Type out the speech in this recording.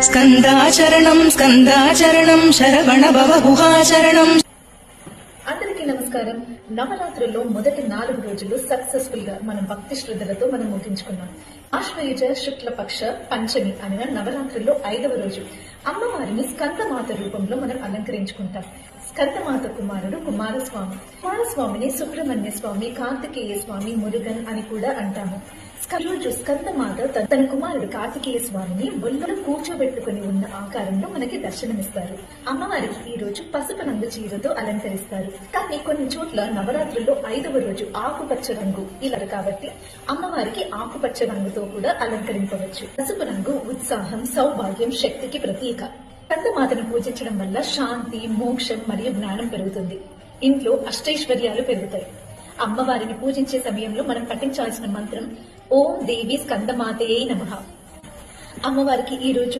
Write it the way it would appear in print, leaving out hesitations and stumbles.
స్కందాచరణం స్కందాచరణం శరవణ భవ గుహాచరణం. అందరికీ నమస్కారం. నవరాత్రుల్లో మొదటి 4 రోజులు సక్సెస్ఫుల్ గా మనం భక్తి శ్రద్ధలతో మనం ముగించుకున్నాం. ఆశ్వయుజ శుక్లపక్ష పంచమి అనే నవరాత్రుల్లో 5వ రోజు అమ్మవారిని స్కందమాత రూపంలో మనం అలంకరించుకుంటాం. స్కందమాత కుమారుడు కుమారస్వామిని సుబ్రహ్మణ్య స్వామి, కార్తికేయ స్వామి, మురుగన్ అని కూడా అంటాము. రోజు స్కందమాత తన కుమారుడు కార్తికేయ స్వామిని ఒళ్ళో కూర్చోబెట్టుకుని ఉన్న ఆకారంలో మనకి దర్శనమిస్తారు. అమ్మవారికి ఈ రోజు పసుపు రంగు చీరతో అలంకరిస్తారు. కానీ కొన్ని చోట్ల నవరాత్రుల్లో 5వ రోజు ఆకుపచ్చ రంగు ఇలా కాబట్టి అమ్మవారికి ఆకుపచ్చ రంగుతో కూడా అలంకరింపవచ్చు. పసుపు రంగు ఉత్సాహం, సౌభాగ్యం, శక్తికి ప్రతీక. స్కందమాతను పూజించడం వల్ల శాంతి, మోక్షం మరియు జ్ఞానం పెరుగుతుంది. ఇంట్లో అష్టైశ్వర్యాలు పెరుగుతాయి. అమ్మవారిని పూజించే సమయంలో మనం పఠించాల్సిన మంత్రం ఓం దేవి స్కందమాతయే నమః. అమ్మవారికి ఈ రోజు